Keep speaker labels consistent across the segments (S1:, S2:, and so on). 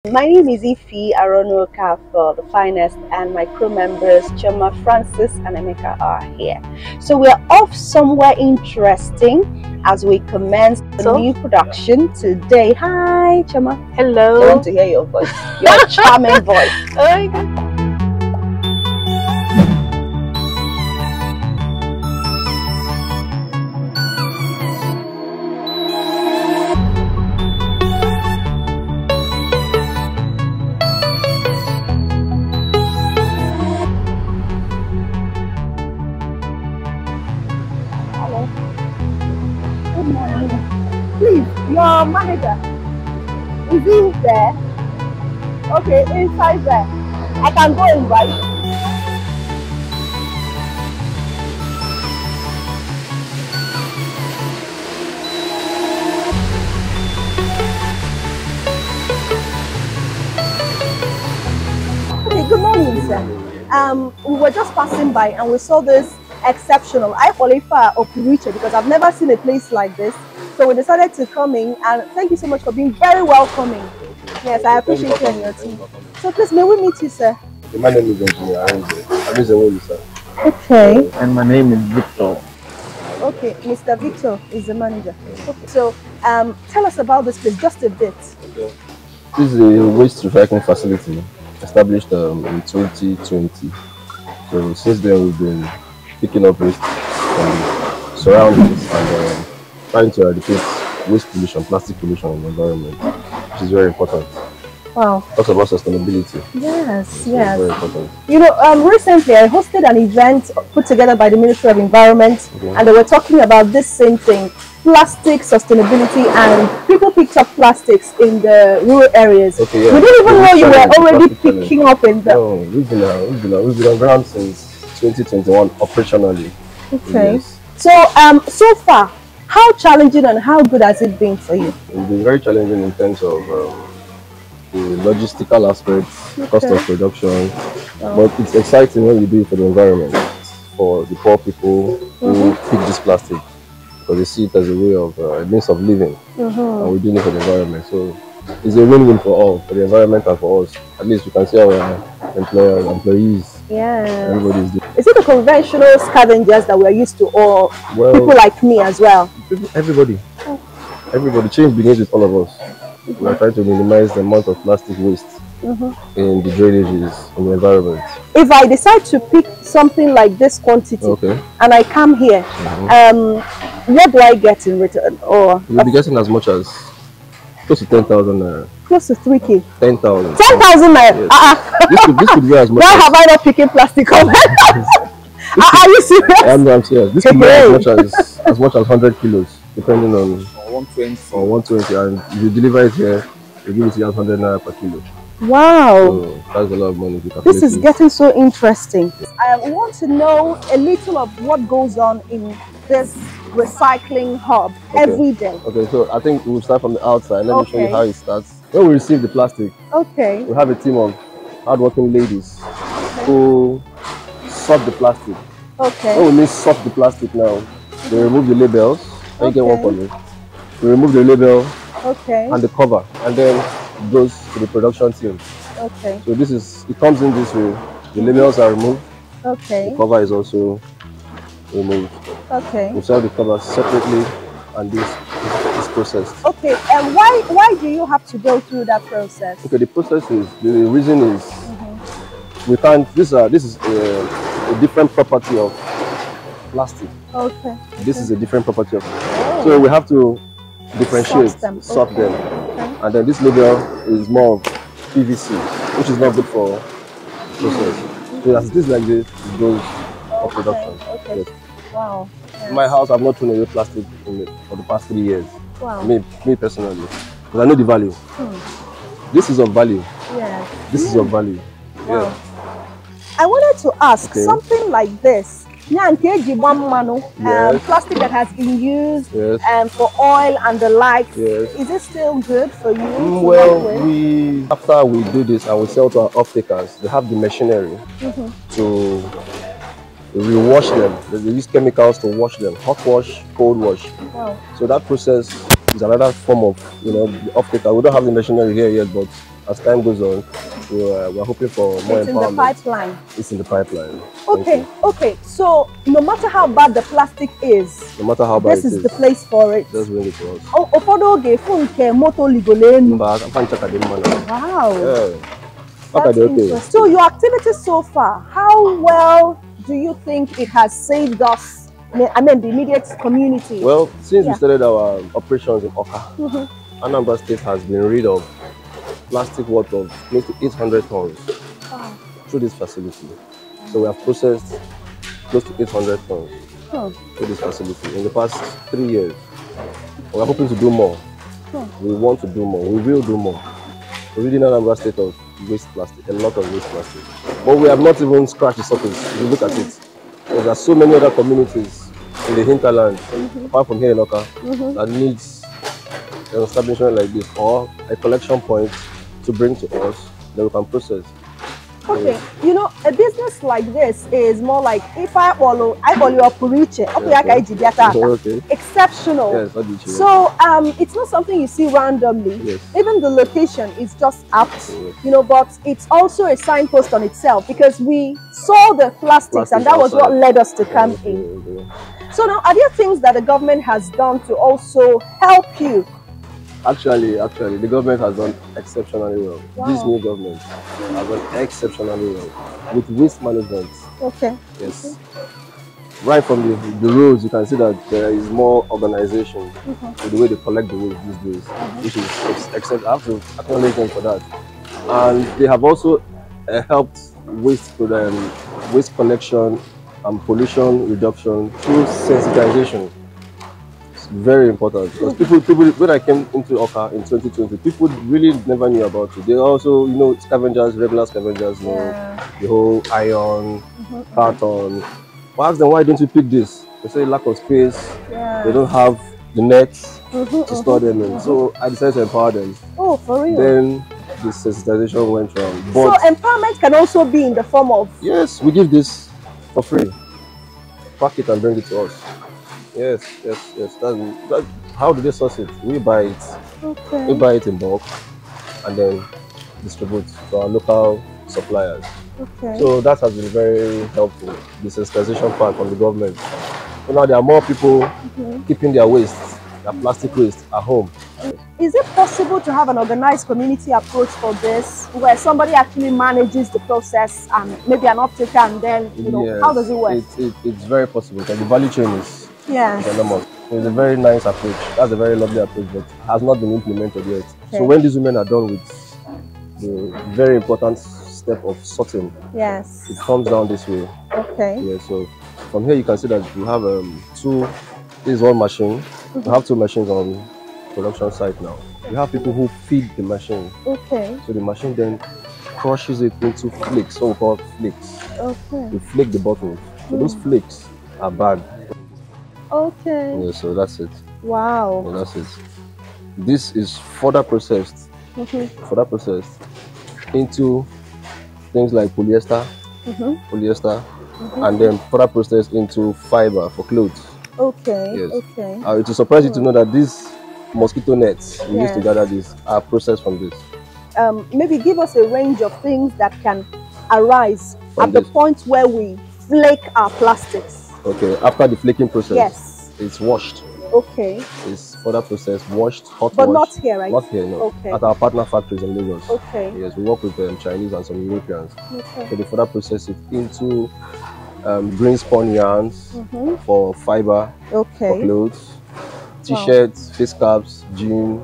S1: My name is Ifi Aronoka for the finest, and my crew members Choma, Francis and Emeka are here. So we are off somewhere interesting as we commence the new production today. Hi Choma.
S2: Hello.
S1: I want to hear your voice, your charming voice.
S2: Oh my God.
S1: Please, your manager, is he there? Okay, inside there. I can go invite. Okay, good morning, sir. We were just passing by and we saw this exceptional. I qualify Opuruiche because I've never seen a place like this. So we decided to come in, and thank you so much for being very welcoming. Yes, I appreciate you and your team. So please, may we meet you, sir?
S3: My name is Engr. Arinze Nwolisa.
S1: Okay.
S4: And my name is Victor.
S1: Okay, Mr. Victor is the manager. Okay. So tell us about this place just a bit.
S3: Okay. This is a waste recycling facility established in 2020. So since then we've been picking up waste from surroundings and trying to eradicate waste pollution, plastic pollution in the environment, which is very important.
S1: Wow.
S3: Talks about sustainability.
S1: Yes, yes.
S3: Very important.
S1: You know, recently I hosted an event put together by the Ministry of Environment, and they were talking about this same thing, plastic sustainability, and people picked up plastics in the rural areas. Okay, yeah. We didn't even know you were already picking up in the...
S3: No, we've been on ground since 2021 operationally.
S1: Okay.
S3: Yes.
S1: So, so far, how challenging and how good has it been for you?
S3: It's been very challenging in terms of the logistical aspects, cost of production, but it's exciting when you do it for the environment, for the poor people who pick this plastic, because they see it as a way of a means of living, and we're doing it for the environment. So it's a win-win for all, for the environment and for us. At least we can see our employees.
S1: Yeah.
S3: Everybody's doing.
S1: Is it the conventional scavengers that we're used to, or people like me as well?
S3: Everybody. Everybody. Change begins with all of us. We are trying to minimize the amount of plastic waste in the drainages, in the environment. If
S1: I decide to pick something like this quantity, and I come here, what do I get in return? Or
S3: you'll be getting as much as close to 10,000 naira.
S1: Close to 3K.
S3: 10,000.
S1: 10,000 naira.
S3: Yes. This could be as much.
S1: Why have I not picking plastic up? Are you serious?
S3: I'm serious. This could be as much as 100 kilos, depending on 120. And if you deliver it here, you give it to you as 100 naira per kilo.
S1: Wow.
S3: So that's a lot of money.
S1: This is getting so interesting. I want to know a little of what goes on in this recycling hub every day.
S3: Okay, so I think we'll start from the outside. Let me show you how it starts. When we receive the plastic, we have a team of hardworking ladies who sort the plastic. When we mean sort the plastic now, they remove the labels. You get one for me. We remove the label and the cover, and then it goes to the production team. So this is, it comes in this way. The labels are removed. The cover is also removed. We sell the cover separately, and this is processed.
S1: And why do you have to go through that process?
S3: The process is, the reason is we can't. This is a different property of plastic. This is a different property of plastic. So we have to differentiate, sort them. And then this label is more of PVC, which is not good for process. So as this like this, it goes for production. Yes.
S1: Wow.
S3: In my house, I've not thrown away plastic for the past 3 years.
S1: Wow.
S3: Me personally, because I know the value. This is of value. This is of value.
S1: Wow. I wanted to ask something like this. Plastic that has been used for oil and the like. Is it still good for you?
S3: Well, after we do this and we sell to our off-takers, they have the machinery to rewash them. They use chemicals to wash them, hot wash, cold wash. So that process is another form of, the off-taker. We don't have the machinery here yet, but as time goes on, we're hoping for more empowerment.
S1: It's in the pipeline.
S3: It's in the pipeline.
S1: Okay, okay. So no matter how bad the plastic is,
S3: no matter how bad
S1: this is the place for it.
S3: Just bring it to us.
S1: Oh, wow.
S3: Yeah.
S1: That's interesting. So your activities so far, how well do you think it has saved us? I mean, the immediate community.
S3: Well, since we started our operations in Awka, Anambra State has been rid of plastic worth of close to 800 tons through this facility. So we have processed close to 800 tons through this facility in the past 3 years. We are hoping to do more. We want to do more. We will do more. We're really in Anambra State of waste plastic, a lot of waste plastic. But we have not even scratched the surface. If you look at it, there are so many other communities in the hinterland, apart from here in Awka, that needs an establishment like this or a collection point to bring to us that we can process.
S1: Okay, you know, a business like this is more like if I follow Opuruiche, okay. Exceptional.
S3: Yes,
S1: so it's not something you see randomly.
S3: Yes.
S1: Even the location is just apt, you know, but it's also a signpost on itself because we saw the plastics and that was what led us to come in. So now, are there things that the government has done to also help you?
S3: Actually, the government has done exceptionally well. Wow. This new government has done exceptionally well with waste management. Okay. Yes. Right from the roads, you can see that there is more organization with the way they collect the waste these days, which is excellent. I have to acknowledge them for that. And they have also helped waste collection and pollution reduction through sensitization. Very important because people when I came into Awka in 2020, people really never knew about it. They also, you know, scavengers, regular scavengers, you know, the whole iron, carton. I asked them, why don't you pick this? They say lack of space. They don't have the nets to store them in. So I decided to empower them. Oh, for real? Then the sensitization went wrong. But
S1: so empowerment can also be in the form of?
S3: Yes, we give this for free. Pack it and bring it to us. Yes. That's how do they source it? We buy it. Okay. We buy it in bulk and then distribute to our local suppliers. Okay. So that has been very helpful, the sensitization part from the government. So now there are more people keeping their waste, their plastic waste at home.
S1: Is it possible to have an organized community approach for this, where somebody actually manages the process and maybe an optic and then, you know, how does it work?
S3: It's very possible because the value chain is
S1: enormous.
S3: It's a very nice approach. That's a very lovely approach, but has not been implemented yet. Okay. So when these women are done with the very important step of sorting, it comes down this way. Okay. Yeah. So from here you can see that we have this is one machine. We have 2 machines on production site now. We have people who feed the machine. Okay. So the machine then crushes it into flakes, so we call flakes. Okay. We flake the bottles. So those flakes are bagged. Okay. Yeah, so that's it. Wow. Yeah, that's it. This is further processed. Further processed into things like polyester, and then further processed into fiber for clothes. Okay. Yes. Okay. It will surprise you to know that these mosquito nets we used to gather these are processed from this.
S1: Maybe give us a range of things that can arise from at the point where we flake our plastics.
S3: Okay, after the flaking process, it's washed.
S1: Okay.
S3: It's further processed, washed, hot
S1: but not here, right?
S3: Not here, no.
S1: Okay.
S3: At our partner factories in Lagos.
S1: Okay.
S3: Yes, we work with Chinese and some Europeans. Okay. So they further process it into green spun yarns for fiber, for clothes, t-shirts, face caps, jeans,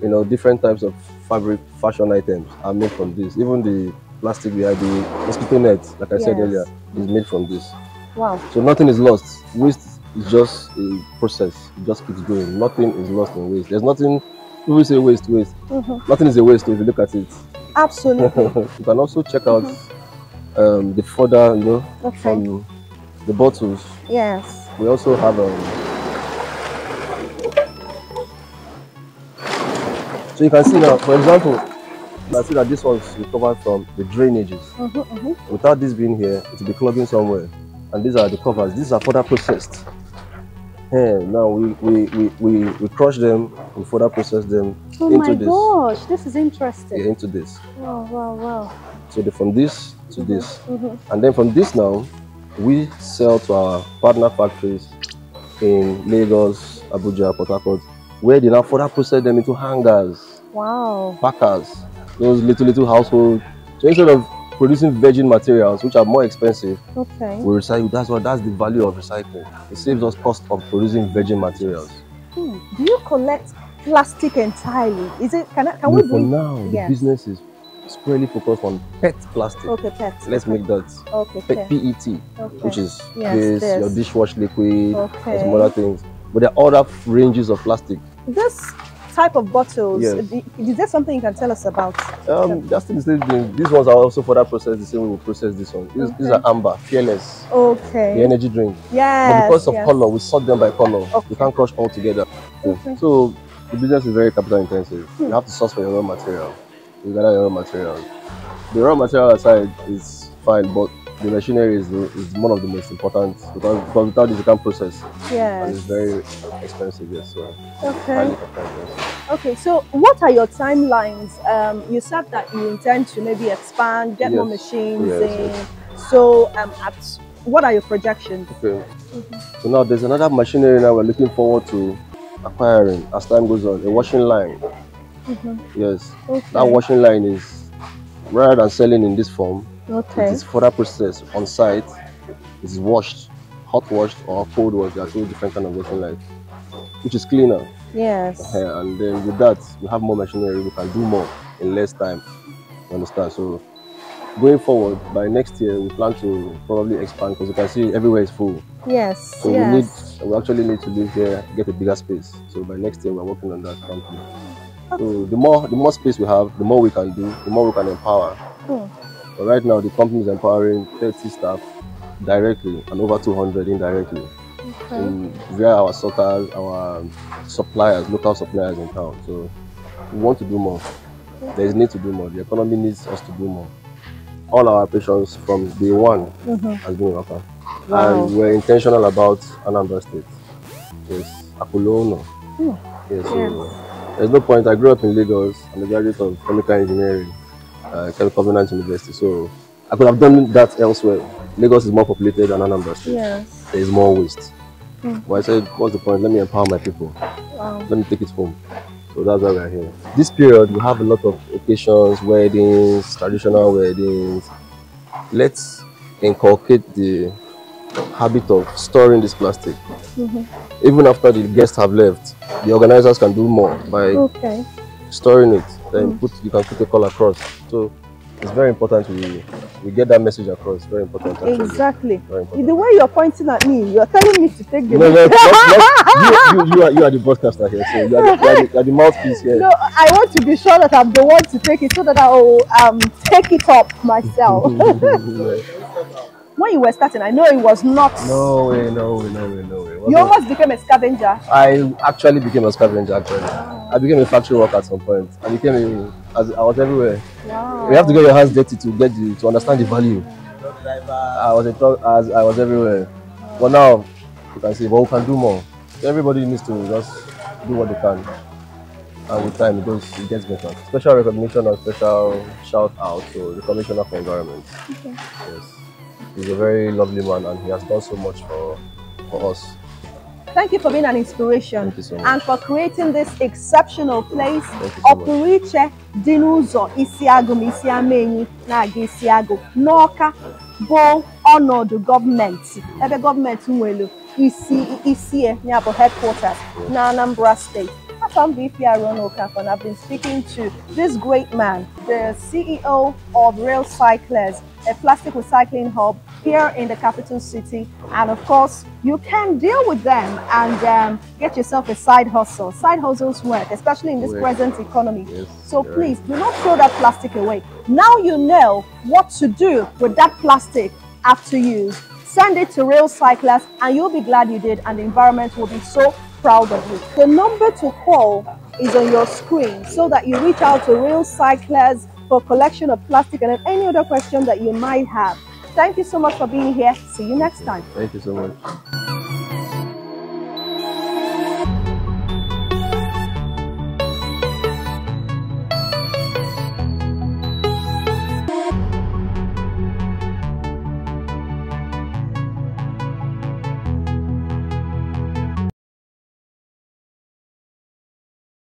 S3: you know, different types of fabric, fashion items are made from this. Even the plastic we have, the mosquito net, like I said earlier, is made from this. Wow. So nothing is lost. Waste is just a process. It just keeps going. Nothing is lost in waste. There's nothing, people say waste. Nothing is a waste if you look at it.
S1: Absolutely.
S3: You can also check out the further, you know, from the bottles.
S1: Yes.
S3: We also have so you can see now, for example, you can see that this one's recovered from the drainages. Without this being here, it will be clogging somewhere. And these are the covers. These are further processed Now we crush them, we further process them
S1: into this. Oh my gosh, this is interesting.
S3: Yeah, into this.
S1: Wow, wow, wow.
S3: So from this to this. And then from this now, we sell to our partner factories in Lagos, Abuja, Port Harcourt, where they now further process them into hangers.
S1: Wow.
S3: Packers. Those little household. So instead of producing virgin materials, which are more expensive, we recycle. That's the value of recycling. It saves us cost of producing virgin materials.
S1: Do you collect plastic entirely? Is it? Can we?
S3: For now, the business is squarely focused on PET plastic.
S1: PET.
S3: Let's make that. PET, which is this, your dishwash liquid, and some other things. But there are other ranges of plastic.
S1: This type of bottles, is there something you can tell us about?
S3: Just the same thing. These ones are also further processed the same way we process this one. These are Amber, Fearless. The energy drink. But because of color, we sort them by color. We can't crush all together. So the business is very capital intensive. You have to source for your raw material. You gather your raw material. The raw material aside is fine, but the machinery is one of the most important because without this you can't process. And it's very expensive, so
S1: Okay, so what are your timelines? You said that you intend to maybe expand, get more machines in. So what are your projections?
S3: So now there's another machinery now we're looking forward to acquiring as time goes on, a washing line. That washing line is, rather than selling in this form, it is further processed on site. It is washed, hot washed or cold washed. There are two different kinds of washing lines, which is cleaner. And then with that, we have more machinery. We can do more in less time. You understand? So going forward, by next year, we plan to probably expand because you can see everywhere is full. So we actually need to live here, get a bigger space. So by next year, we're working on that company. So the more space we have, the more we can do, the more we can empower. But right now, the company is empowering 30 staff directly and over 200 indirectly via our suckers, our suppliers, local suppliers in town. So we want to do more. There is need to do more. The economy needs us to do more. All our operations from day one has been Awka. And we're intentional about Anambra State. Akulono. So there's no point. I grew up in Lagos. I'm a graduate of chemical engineering, Chemical Governance University. So I could have done that elsewhere. Lagos is more populated than Anambra State. There is more waste. But I said, what's the point? Let me empower my people. Let me take it home. So that's why we're here. This period, we have a lot of occasions, weddings, traditional weddings. Let's inculcate the habit of storing this plastic. Even after the guests have left, the organizers can do more by storing it. Then you can put a call across. So it's very important we get that message across. Very important. Actually.
S1: Exactly. Very important. The way you're pointing at me, you're telling me to take the
S3: you are the broadcaster here, so you are the mouthpiece here.
S1: No, I want to be sure that I'm the one to take it so that I will take it up myself. When you were starting, I know it was not.
S3: No way.
S1: You almost became a scavenger.
S3: I actually became a scavenger. I became a factory worker at some point. I was everywhere. You have to get your hands dirty to understand the value. I was everywhere. But now you can see, but we can do more. So everybody needs to just do what they can. And with time it gets better. Special recognition and special shout out to the Commissioner for Environment. He's a very lovely man and he has done so much for us.
S1: Thank you for being an inspiration.
S3: Thank you so much.
S1: And for creating this exceptional place. Opuruiche Dinuzo Isiagum Isiamenyi Nagi Isiago N'Awka Bo Onodu Government. Every government nwelu isi nyabo headquarters na Anambra State. I'm and I've been speaking to this great man, the CEO of Rheelcyclers, a plastic recycling hub here in the capital city. And of course, you can deal with them and get yourself a side hustle. Side hustles work, especially in this present economy. So please do not throw that plastic away. Now you know what to do with that plastic after use. Send it to Rheelcyclers and you'll be glad you did, and the environment will be so proud of you. The number to call is on your screen so that you reach out to Rheelcyclers for collection of plastic and any other question that you might have. Thank you so much for being here. See you next time.
S3: Thank you so much.